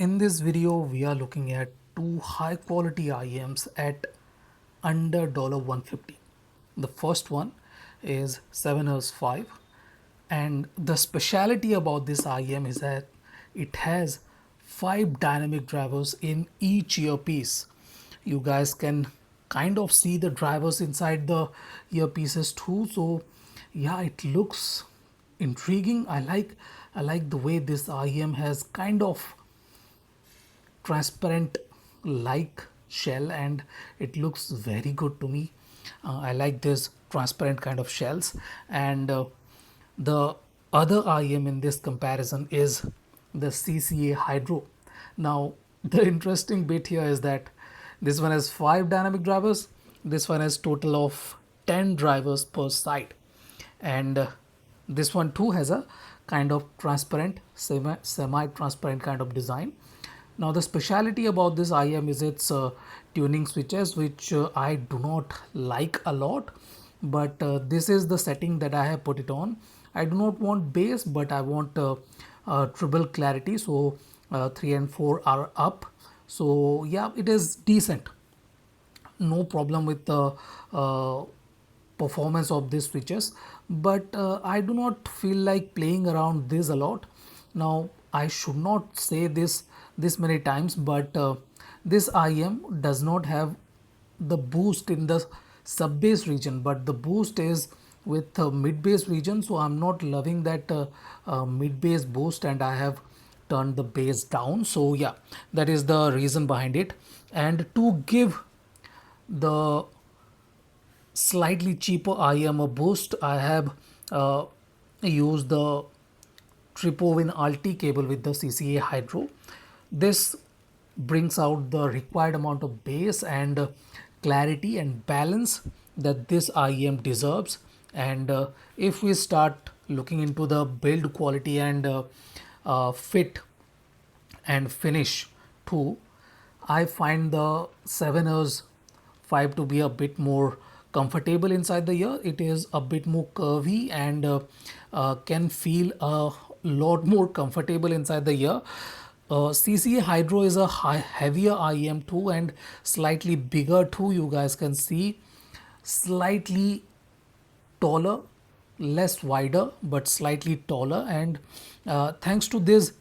In this video, we are looking at two high quality IEMs at under $150. The first one is 7 5, and the speciality about this IEM is that it has 5 dynamic drivers in each earpiece. You guys can kind of see the drivers inside the earpieces too. So yeah, it looks intriguing. I like the way this IEM has kind of transparent like shell, and it looks very good to me. I like this transparent kind of shells. And the other IEM in this comparison is the CCA Hydro. Now the interesting bit here is that this one has 5 dynamic drivers, this one has total of 10 drivers per side, and this one too has a kind of transparent semi transparent kind of design. Now the speciality about this IM is its tuning switches, which I do not like a lot, but this is the setting that I have put it on. I do not want bass, but I want treble clarity, so 3 and 4 are up. So yeah, it is decent, no problem with the performance of these switches, but I do not feel like playing around this a lot. Now I should not say this many times, but this IM does not have the boost in the sub bass region, but the boost is with mid bass region. So I'm not loving that mid bass boost, and I have turned the bass down. So yeah, that is the reason behind it. And to give the slightly cheaper IM a boost, I have used the Triple Alti cable with the CCA Hydro. This brings out the required amount of bass and clarity and balance that this IEM deserves. And if we start looking into the build quality and fit and finish too, I find the 7ers 5 to be a bit more comfortable inside the ear. It is a bit more curvy and can feel a lot more comfortable inside the ear. CCA Hydro is a heavier IEM too, and slightly bigger too. You guys can see slightly taller, less wider, but slightly taller. And thanks to this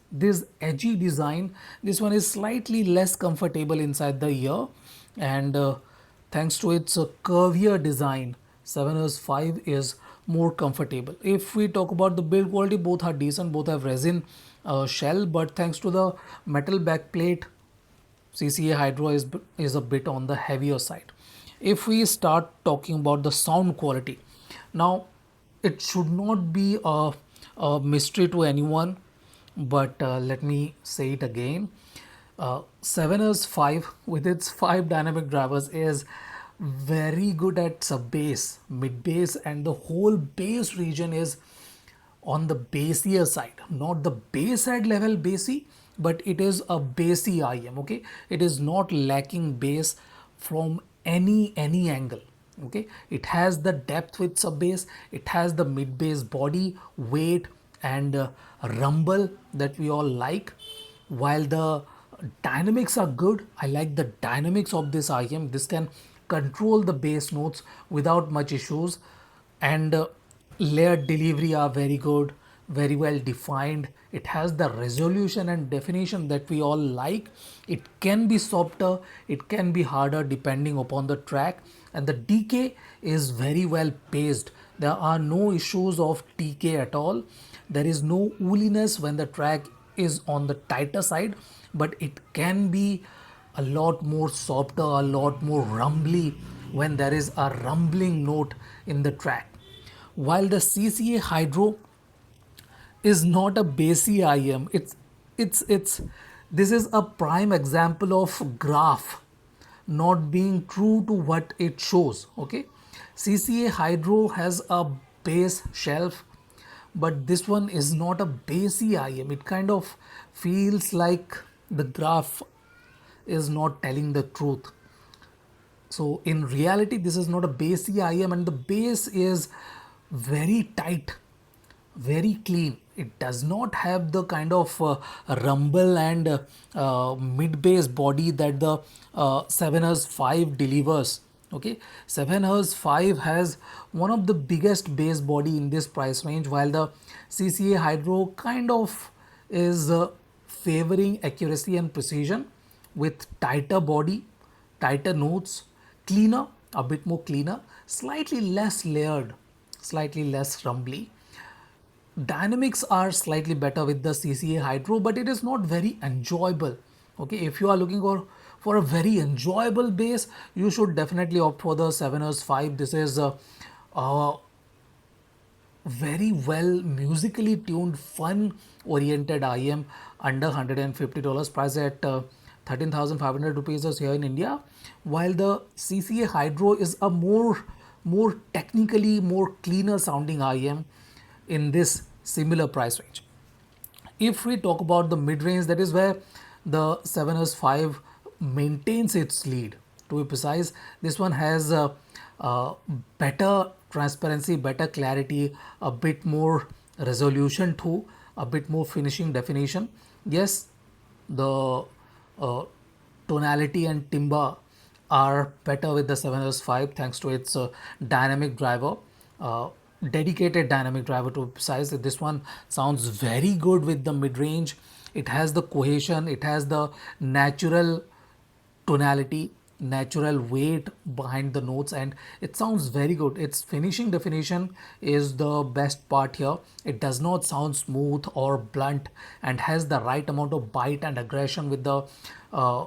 edgy design, this one is slightly less comfortable inside the ear. And thanks to its curvier design, 7ers 5 is more comfortable. If we talk about the build quality, both are decent, both have resin shell, but thanks to the metal backplate, CCA Hydro is a bit on the heavier side. If we start talking about the sound quality, now it should not be a mystery to anyone, but let me say it again. 7ers 5 with its 5 dynamic drivers is very good at sub bass, mid bass, and the whole bass region is on the bassier side, not the bass head level bassy, but it is a bassy IM. Okay, it is not lacking bass from any angle. Okay, it has the depth with sub bass, it has the mid bass body, weight, and rumble that we all like. While the dynamics are good, I like the dynamics of this IM. This can control the bass notes without much issues, and layered delivery are very good, very well defined. It has the resolution and definition that we all like. It can be softer, it can be harder depending upon the track, and the decay is very well paced. There are no issues of TK at all. There is no wooliness when the track is on the tighter side, but it can be a lot more softer, a lot more rumbly when there is a rumbling note in the track. While the CCA Hydro is not a bassy IM, it's this is a prime example of graph not being true to what it shows. Okay, CCA Hydro has a bass shelf, but this one is not a bassy IM. It kind of feels like the graph is not telling the truth. So in reality, this is not a bassy IM, and the bass is very tight, very clean. It does not have the kind of rumble and mid bass body that the 7ers 5 delivers. Okay, 7ers 5 has one of the biggest bass body in this price range, while the CCA Hydro kind of is favoring accuracy and precision with tighter body, tighter notes, cleaner, a bit more cleaner, slightly less layered, slightly less rumbly. Dynamics are slightly better with the CCA Hydro, but it is not very enjoyable. Okay, if you are looking for a very enjoyable bass, you should definitely opt for the 7ers 5. This is a very well musically tuned, fun oriented IM under $150, price at 13,500 rupees is here in India, while the CCA Hydro is a more technically more cleaner sounding IM in this similar price range. If we talk about the mid range, that is where the 7ers 5 maintains its lead. To be precise, this one has better transparency, better clarity, a bit more resolution too, a bit more finishing definition. Yes, the uh, tonality and timbre are better with the 7ers 5 thanks to its dynamic driver, uh, dedicated dynamic driver to be precise. This one sounds very good with the mid range. It has the cohesion, it has the natural tonality, natural weight behind the notes, and it sounds very good. Its finishing definition is the best part here. It does not sound smooth or blunt and has the right amount of bite and aggression with the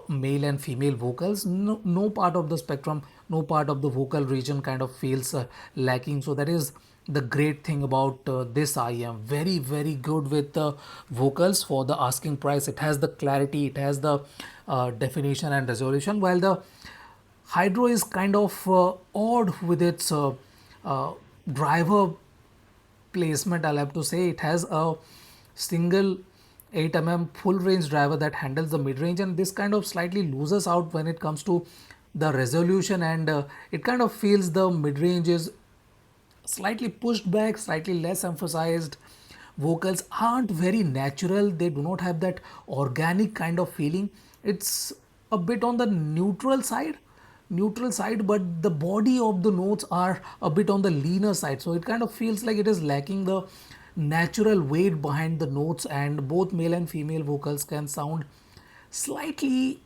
male and female vocals. No part of the spectrum, no part of the vocal region kind of feels lacking. So that is the great thing about this IM. Very, very good with the vocals for the asking price. It has the clarity, it has the definition and resolution, while the Hydro is kind of odd with its uh, driver placement. I'll have to say it has a single 8 full range driver that handles the mid range, and this kind of slightly loses out when it comes to the resolution, and it kind of feels the mid range is slightly pushed back, slightly less emphasized. Vocals aren't very natural, they do not have that organic kind of feeling. It's a bit on the neutral side, but the body of the notes are a bit on the leaner side. So it kind of feels like it is lacking the natural weight behind the notes, and both male and female vocals can sound slightly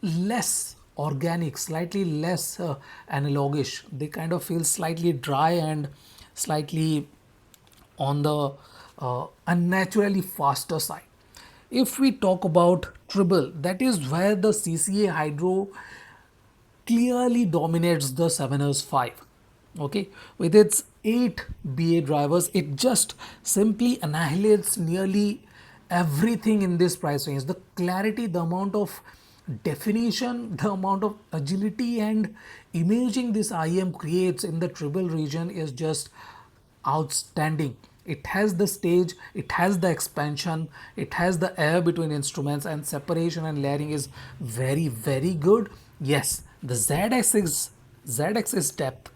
less organic, slightly less analogish. They kind of feel slightly dry and slightly on the unnaturally faster side. If we talk about Trible, that is where the CCA Hydro clearly dominates the 7ers 5. Okay, with its 8 BA drivers, it just simply annihilates nearly everything in this price range. The clarity, the amount of definition, the amount of agility and imaging this IM creates in the Trible region is just outstanding. It has the stage, it has the expansion, it has the air between instruments, and separation and layering is very, very good. Yes, the Z axis depth,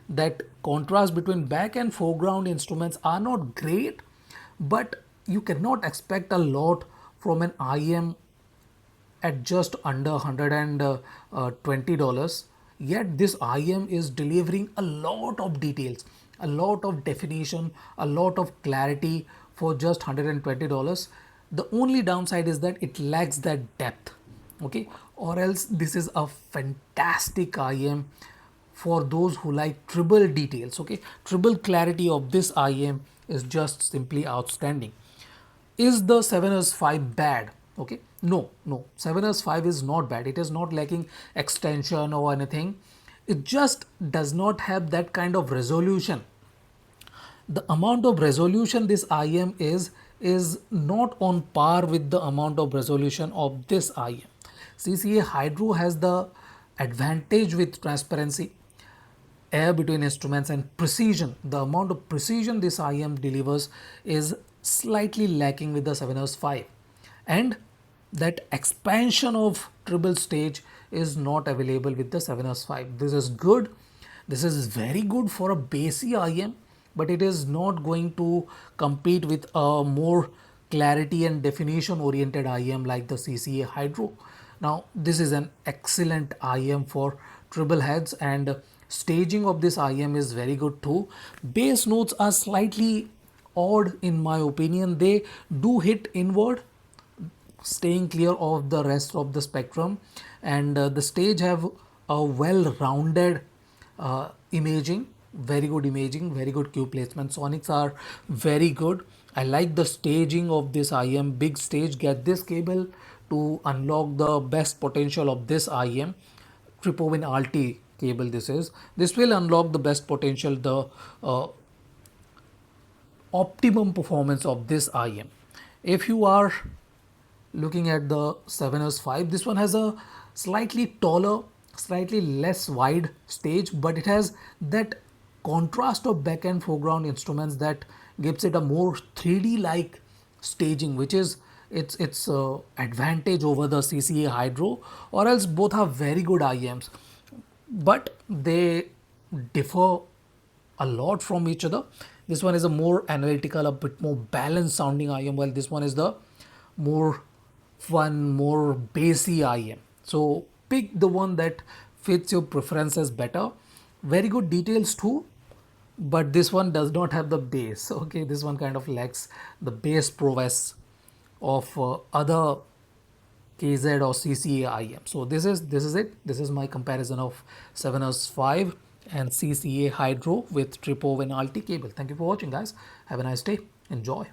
that contrast between back and foreground instruments are not great, but you cannot expect a lot from an IM at just under $120. Yet this IM is delivering a lot of details, a lot of definition, a lot of clarity for just $120. The only downside is that it lacks that depth. Okay, or else this is a fantastic IM for those who like triple details. Okay, triple clarity of this IM is just simply outstanding. Is the 7ers 5 bad? Okay, no, 7ers 5 is not bad. It is not lacking extension or anything. It just does not have that kind of resolution. The amount of resolution this IM is not on par with the amount of resolution of this IM. CCA Hydro has the advantage with transparency, air between instruments, and precision. The amount of precision this IM delivers is slightly lacking with the 7ers 5, and that expansion of triple stage is not available with the 7ers 5. This is good. This is very good for a bassy IM, but it is not going to compete with a more clarity and definition oriented IEM like the CCA Hydro. Now this is an excellent IEM for triple heads, and staging of this IEM is very good too. Bass notes are slightly odd in my opinion. They do hit inward, staying clear of the rest of the spectrum, and the stage have a well rounded imaging, very good imaging, very good cue placement. Sonics are very good. I like the staging of this IEM. Big stage, get this cable to unlock the best potential of this IEM. Triple alti cable, this will unlock the best potential, the optimum performance of this IEM. If you are looking at the 7S5, this one has a slightly taller, slightly less wide stage, but it has that contrast of back and foreground instruments that gives it a more 3D like staging, which is its advantage over the CCA Hydro, or else both are very good IEMs, but they differ a lot from each other. This one is a more analytical, a bit more balanced sounding IEM, while this one is the more fun, more bassy IEM. So pick the one that fits your preferences better. Very good details too, but this one does not have the bass. Okay, this one kind of lacks the bass prowess of other KZ or CCA IEM. So this is it. This is my comparison of 7S5 and CCA Hydro with Triple and Alti cable. Thank you for watching, guys. Have a nice day. Enjoy.